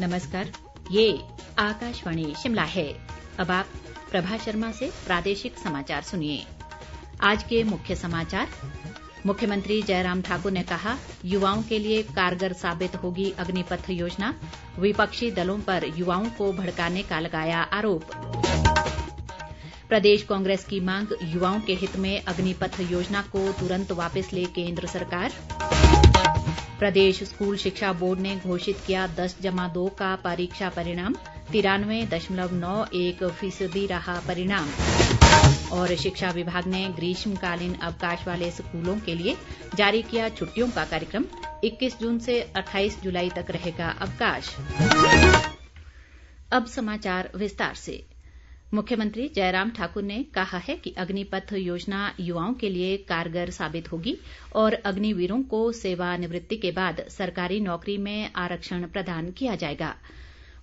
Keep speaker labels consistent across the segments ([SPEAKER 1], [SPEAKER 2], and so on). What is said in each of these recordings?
[SPEAKER 1] नमस्कार, ये आकाशवाणी शिमला है। अब आप प्रभा शर्मा से प्रादेशिक समाचार सुनिए। आज के मुख्य समाचार। मुख्यमंत्री जयराम ठाकुर ने कहा, युवाओं के लिए कारगर साबित होगी अग्निपथ योजना। विपक्षी दलों पर युवाओं को भड़काने का लगाया आरोप। प्रदेश कांग्रेस की मांग, युवाओं के हित में अग्निपथ योजना को तुरंत वापस ले केंद्र सरकार। प्रदेश स्कूल शिक्षा बोर्ड ने घोषित किया 10+2 का परीक्षा परिणाम, 93.91% रहा परिणाम। और शिक्षा विभाग ने ग्रीष्मकालीन अवकाश वाले स्कूलों के लिए जारी किया छुट्टियों का कार्यक्रम, 21 जून से 28 जुलाई तक रहेगा अवकाश। अब समाचार विस्तार से। मुख्यमंत्री जयराम ठाकुर ने कहा है कि अग्निपथ योजना युवाओं के लिए कारगर साबित होगी और अग्निवीरों को सेवानिवृत्ति के बाद सरकारी नौकरी में आरक्षण प्रदान किया जाएगा।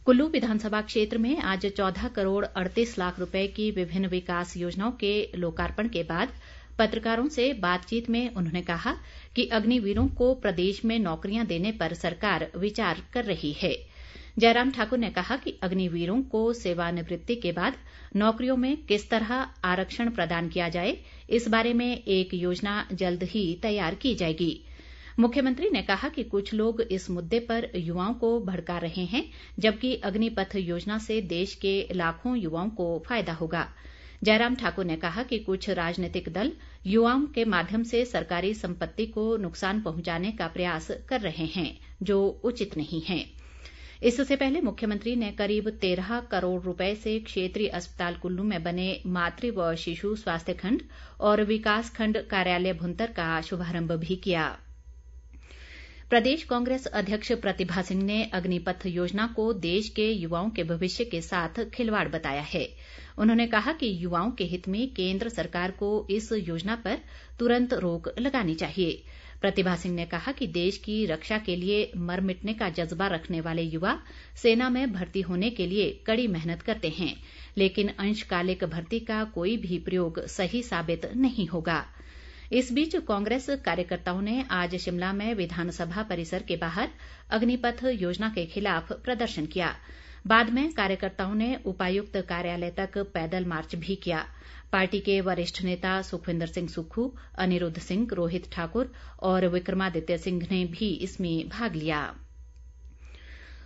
[SPEAKER 1] कुल्लू विधानसभा क्षेत्र में आज 14 करोड़ 38 लाख रुपए की विभिन्न विकास योजनाओं के लोकार्पण के बाद पत्रकारों से बातचीत में उन्होंने कहा कि अग्निवीरों को प्रदेश में नौकरियां देने पर सरकार विचार कर रही है। जयराम ठाकुर ने कहा कि अग्निवीरों को सेवानिवृत्ति के बाद नौकरियों में किस तरह आरक्षण प्रदान किया जाए, इस बारे में एक योजना जल्द ही तैयार की जाएगी। मुख्यमंत्री ने कहा कि कुछ लोग इस मुद्दे पर युवाओं को भड़का रहे हैं, जबकि अग्निपथ योजना से देश के लाखों युवाओं को फायदा होगा। जयराम ठाकुर ने कहा कि कुछ राजनीतिक दल युवाओं के माध्यम से सरकारी संपत्ति को नुकसान पहुंचाने का प्रयास कर रहे हैं, जो उचित नहीं है। इससे पहले मुख्यमंत्री ने करीब 13 करोड़ रुपए से क्षेत्रीय अस्पताल कुल्लू में बने मातृ व शिशु स्वास्थ्य खंड और विकास खंड कार्यालय भुंतर का शुभारंभ भी किया। प्रदेश कांग्रेस अध्यक्ष प्रतिभा सिंह ने अग्निपथ योजना को देश के युवाओं के भविष्य के साथ खिलवाड़ बताया है। उन्होंने कहा कि युवाओं के हित में केंद्र सरकार को इस योजना पर तुरंत रोक लगानी चाहिए। प्रतिभा सिंह ने कहा कि देश की रक्षा के लिए मर मिटने का जज्बा रखने वाले युवा सेना में भर्ती होने के लिए कड़ी मेहनत करते हैं, लेकिन अंशकालिक भर्ती का कोई भी प्रयोग सही साबित नहीं होगा। इस बीच कांग्रेस कार्यकर्ताओं ने आज शिमला में विधानसभा परिसर के बाहर अग्निपथ योजना के खिलाफ प्रदर्शन किया। बाद में कार्यकर्ताओं ने उपायुक्त कार्यालय तक पैदल मार्च भी किया। पार्टी के वरिष्ठ नेता सुखविंदर सिंह सुक्खू, अनिरुद्ध सिंह, रोहित ठाकुर और विक्रमादित्य सिंह ने भी इसमें भाग लिया।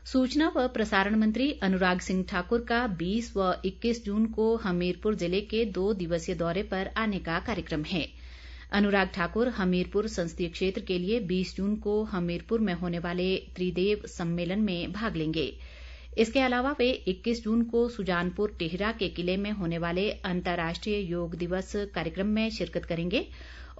[SPEAKER 1] सूचना व प्रसारण मंत्री अनुराग सिंह ठाकुर का 20 व 21 जून को हमीरपुर जिले के 2 दिवसीय दौरे पर आने का कार्यक्रम है। अनुराग ठाकुर हमीरपुर संसदीय क्षेत्र के लिए 20 जून को हमीरपुर में होने वाले त्रिदेव सम्मेलन में भाग लेंगे। इसके अलावा वे 21 जून को सुजानपुर टिहरा के किले में होने वाले अंतर्राष्ट्रीय योग दिवस कार्यक्रम में शिरकत करेंगे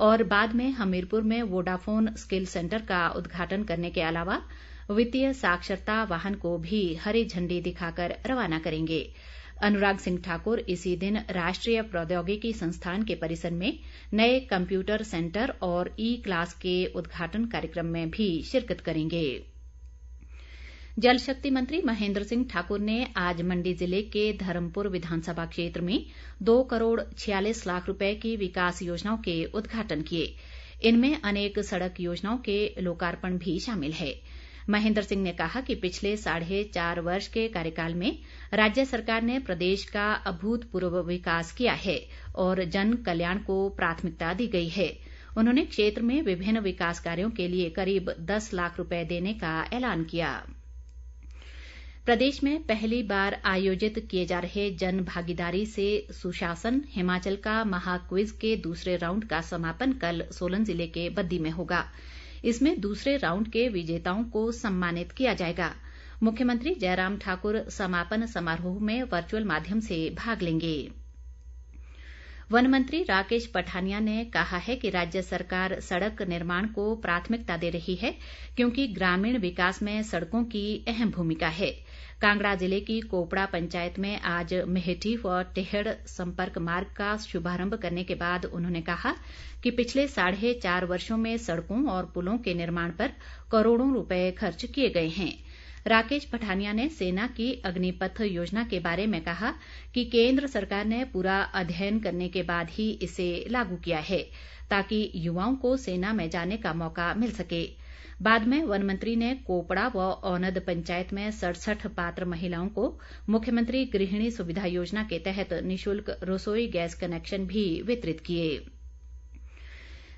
[SPEAKER 1] और बाद में हमीरपुर में वोडाफोन स्किल सेंटर का उद्घाटन करने के अलावा वित्तीय साक्षरता वाहन को भी हरी झंडी दिखाकर रवाना करेंगे। अनुराग सिंह ठाकुर इसी दिन राष्ट्रीय प्रौद्योगिकी संस्थान के परिसर में नए कंप्यूटर सेंटर और ई क्लास के उद्घाटन कार्यक्रम में भी शिरकत करेंगे। जल शक्ति मंत्री महेंद्र सिंह ठाकुर ने आज मंडी जिले के धर्मपुर विधानसभा क्षेत्र में 2 करोड़ 46 लाख रुपए की विकास योजनाओं के उद्घाटन किए। इनमें अनेक सड़क योजनाओं के लोकार्पण भी शामिल है। महेंद्र सिंह ने कहा कि पिछले 4.5 वर्ष के कार्यकाल में राज्य सरकार ने प्रदेश का अभूतपूर्व विकास किया है और जन कल्याण को प्राथमिकता दी गई है। उन्होंने क्षेत्र में विभिन्न विकास कार्यों के लिए करीब 10 लाख रुपए देने का ऐलान किया। प्रदेश में पहली बार आयोजित किए जा रहे जन भागीदारी से सुशासन हिमाचल का महाक्विज के दूसरे राउंड का समापन कल सोलन जिले के बद्दी में होगा। इसमें दूसरे राउंड के विजेताओं को सम्मानित किया जाएगा। मुख्यमंत्री जयराम ठाकुर समापन समारोह में वर्चुअल माध्यम से भाग लेंगे। वन मंत्री राकेश पठानिया ने कहा है कि राज्य सरकार सड़क निर्माण को प्राथमिकता दे रही है, क्योंकि ग्रामीण विकास में सड़कों की अहम भूमिका है। कांगड़ा जिले की कोपड़ा पंचायत में आज मेहटी व टेहड़ संपर्क मार्ग का शुभारंभ करने के बाद उन्होंने कहा कि पिछले 4.5 वर्षों में सड़कों और पुलों के निर्माण पर करोड़ों रुपए खर्च किए गए हैं। राकेश पठानिया ने सेना की अग्निपथ योजना के बारे में कहा कि केंद्र सरकार ने पूरा अध्ययन करने के बाद ही इसे लागू किया है, ताकि युवाओं को सेना में जाने का मौका मिल सके। बाद में वन मंत्री ने कोपड़ा व औनद पंचायत में 67 पात्र महिलाओं को मुख्यमंत्री गृहिणी सुविधा योजना के तहत निःशुल्क रसोई गैस कनेक्शन भी वितरित किए।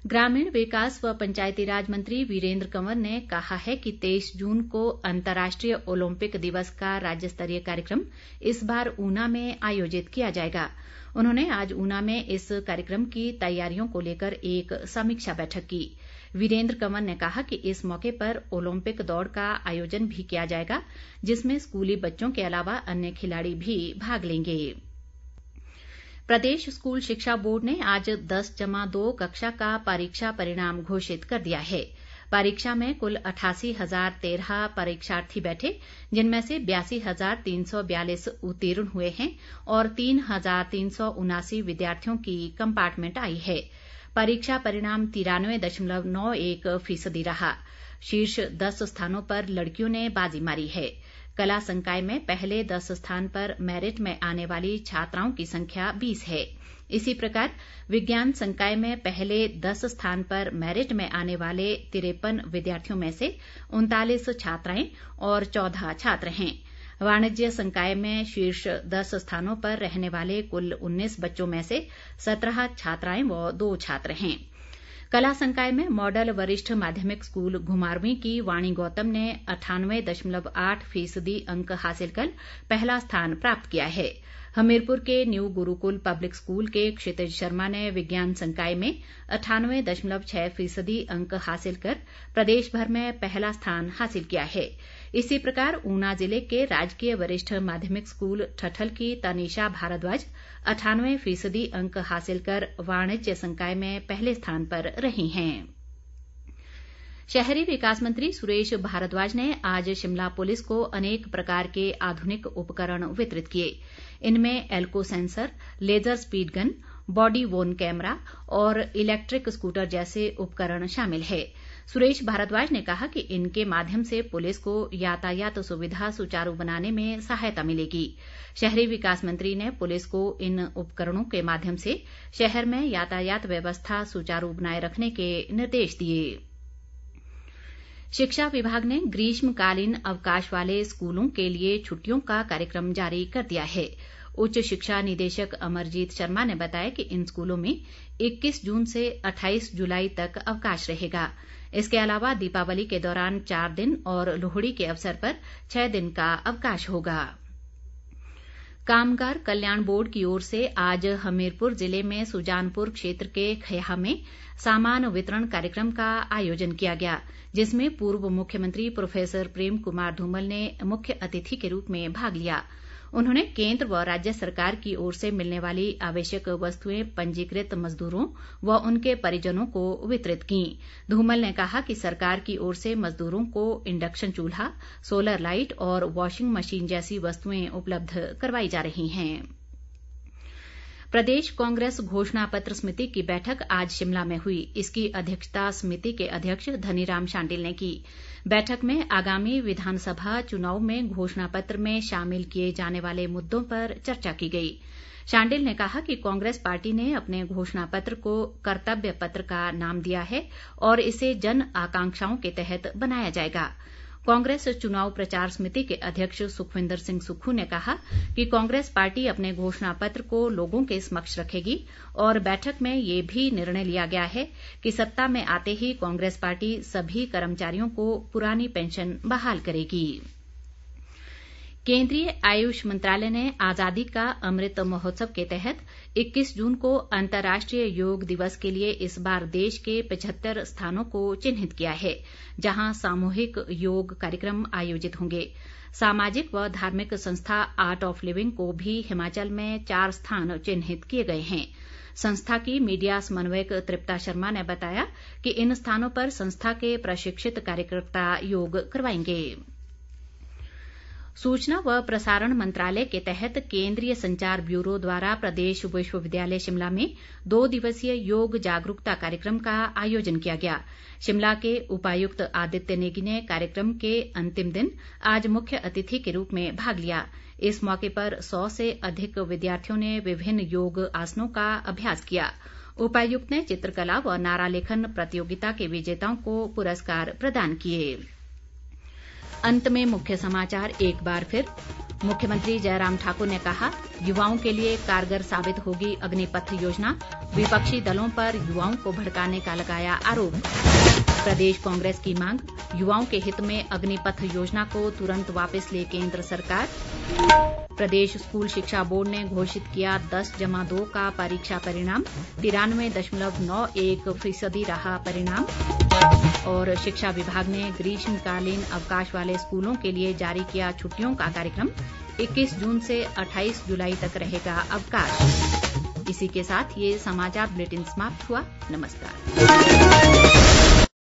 [SPEAKER 1] ग्रामीण विकास व पंचायतीराज मंत्री वीरेंद्र कंवर ने कहा है कि 23 जून को अंतर्राष्ट्रीय ओलंपिक दिवस का राज्य स्तरीय कार्यक्रम इस बार ऊना में आयोजित किया जाएगा। उन्होंने आज ऊना में इस कार्यक्रम की तैयारियों को लेकर एक समीक्षा बैठक की। वीरेंद्र कंवर ने कहा कि इस मौके पर ओलंपिक दौड़ का आयोजन भी किया जाएगा, जिसमें स्कूली बच्चों के अलावा अन्य खिलाड़ी भी भाग लेंगे। प्रदेश स्कूल शिक्षा बोर्ड ने आज 10-2 कक्षा का परीक्षा परिणाम घोषित कर दिया है। परीक्षा में कुल 88,013 परीक्षार्थी बैठे, जिनमें से 82,342 उत्तीर्ण हुए हैं और 3,379 विद्यार्थियों की कंपार्टमेंट आई है। परीक्षा परिणाम 93.91% रहा। शीर्ष 10 स्थानों पर लड़कियों ने बाजी मारी है। कला संकाय में पहले 10 स्थान पर मेरिट में आने वाली छात्राओं की संख्या 20 है। इसी प्रकार विज्ञान संकाय में पहले 10 स्थान पर मेरिट में आने वाले 53 विद्यार्थियों में से 39 छात्राएं और 14 छात्र हैं। वाणिज्य संकाय में शीर्ष 10 स्थानों पर रहने वाले कुल 19 बच्चों में से 17 छात्राएं व 2 छात्र हैं। कला संकाय में मॉडल वरिष्ठ माध्यमिक स्कूल घुमारवीं की वाणी गौतम ने 98.8% अंक हासिल कर पहला स्थान प्राप्त किया है। हमीरपुर के न्यू गुरुकुल पब्लिक स्कूल के क्षितिज शर्मा ने विज्ञान संकाय में 98.6% अंक हासिल कर प्रदेश भर में पहला स्थान हासिल किया है। इसी प्रकार ऊना जिले के राजकीय वरिष्ठ माध्यमिक स्कूल ठठल की तनीषा भारद्वाज 98% अंक हासिल कर वाणिज्य संकाय में पहले स्थान पर रही हैं। शहरी विकास मंत्री सुरेश भारद्वाज ने आज शिमला पुलिस को अनेक प्रकार के आधुनिक उपकरण वितरित किए। इनमें alco sensor, laser speed gun, body worn camera और इलेक्ट्रिक स्कूटर जैसे उपकरण शामिल है। सुरेश भारद्वाज ने कहा कि इनके माध्यम से पुलिस को यातायात सुविधा सुचारू बनाने में सहायता मिलेगी। शहरी विकास मंत्री ने पुलिस को इन उपकरणों के माध्यम से शहर में यातायात व्यवस्था सुचारू बनाए रखने के निर्देश दिए। शिक्षा विभाग ने ग्रीष्मकालीन अवकाश वाले स्कूलों के लिए छुट्टियों का कार्यक्रम जारी कर दिया है। उच्च शिक्षा निदेशक अमरजीत शर्मा ने बताया कि इन स्कूलों में 21 जून से 28 जुलाई तक अवकाश रहेगा। इसके अलावा दीपावली के दौरान 4 दिन और लोहड़ी के अवसर पर 6 दिन का अवकाश होगा। कामगार कल्याण बोर्ड की ओर से आज हमीरपुर जिले में सुजानपुर क्षेत्र के खैहा में सामान वितरण कार्यक्रम का आयोजन किया गया, जिसमें पूर्व मुख्यमंत्री प्रोफेसर प्रेम कुमार धूमल ने मुख्य अतिथि के रूप में भाग लिया। उन्होंने केंद्र व राज्य सरकार की ओर से मिलने वाली आवश्यक वस्तुएं पंजीकृत मजदूरों व उनके परिजनों को वितरित की। धूमल ने कहा कि सरकार की ओर से मजदूरों को इंडक्शन चूल्हा, सोलर लाइट और वॉशिंग मशीन जैसी वस्तुएं उपलब्ध करवाई जा रही हैं। प्रदेश कांग्रेस घोषणा पत्र समिति की बैठक आज शिमला में हुई। इसकी अध्यक्षता समिति के अध्यक्ष धनीराम शांडिल ने की। बैठक में आगामी विधानसभा चुनाव में घोषणा पत्र में शामिल किए जाने वाले मुद्दों पर चर्चा की गई। शांडिल ने कहा कि कांग्रेस पार्टी ने अपने घोषणा पत्र को कर्तव्य पत्र का नाम दिया है और इसे जन आकांक्षाओं के तहत बनाया जाएगा। कांग्रेस चुनाव प्रचार समिति के अध्यक्ष सुखविंदर सिंह सुक्खू ने कहा कि कांग्रेस पार्टी अपने घोषणा पत्र को लोगों के समक्ष रखेगी और बैठक में ये भी निर्णय लिया गया है कि सत्ता में आते ही कांग्रेस पार्टी सभी कर्मचारियों को पुरानी पेंशन बहाल करेगी। केंद्रीय आयुष मंत्रालय ने आजादी का अमृत महोत्सव के तहत 21 जून को अंतर्राष्ट्रीय योग दिवस के लिए इस बार देश के 75 स्थानों को चिन्हित किया है, जहां सामूहिक योग कार्यक्रम आयोजित होंगे। सामाजिक व धार्मिक संस्था आर्ट ऑफ लिविंग को भी हिमाचल में 4 स्थान चिन्हित किए गए हैं। संस्था की मीडिया समन्वयक तृप्ता शर्मा ने बताया कि इन स्थानों पर संस्था के प्रशिक्षित कार्यकर्ता योग करवाएंगे। सूचना व प्रसारण मंत्रालय के तहत केंद्रीय संचार ब्यूरो द्वारा प्रदेश विश्वविद्यालय शिमला में 2 दिवसीय योग जागरूकता कार्यक्रम का आयोजन किया गया। शिमला के उपायुक्त आदित्य नेगी ने कार्यक्रम के अंतिम दिन आज मुख्य अतिथि के रूप में भाग लिया। इस मौके पर 100 से अधिक विद्यार्थियों ने विभिन्न योग आसनों का अभ्यास किया। उपायुक्त ने चित्रकला व नारा लेखन प्रतियोगिता के विजेताओं को पुरस्कार प्रदान किए। अंत में मुख्य समाचार एक बार फिर। मुख्यमंत्री जयराम ठाकुर ने कहा, युवाओं के लिए कारगर साबित होगी अग्निपथ योजना। विपक्षी दलों पर युवाओं को भड़काने का लगाया आरोप। प्रदेश कांग्रेस की मांग, युवाओं के हित में अग्निपथ योजना को तुरंत वापस ले केंद्र सरकार। प्रदेश स्कूल शिक्षा बोर्ड ने घोषित किया 10+2 का परीक्षा परिणाम, 93.91% रहा परिणाम। और शिक्षा विभाग ने ग्रीष्मकालीन अवकाश वाले स्कूलों के लिए जारी किया छुट्टियों का कार्यक्रम। 21 जून से 28 जुलाई तक रहेगा अवकाश। इसी के साथ ये समाचार बुलेटिन समाप्त हुआ। नमस्कार।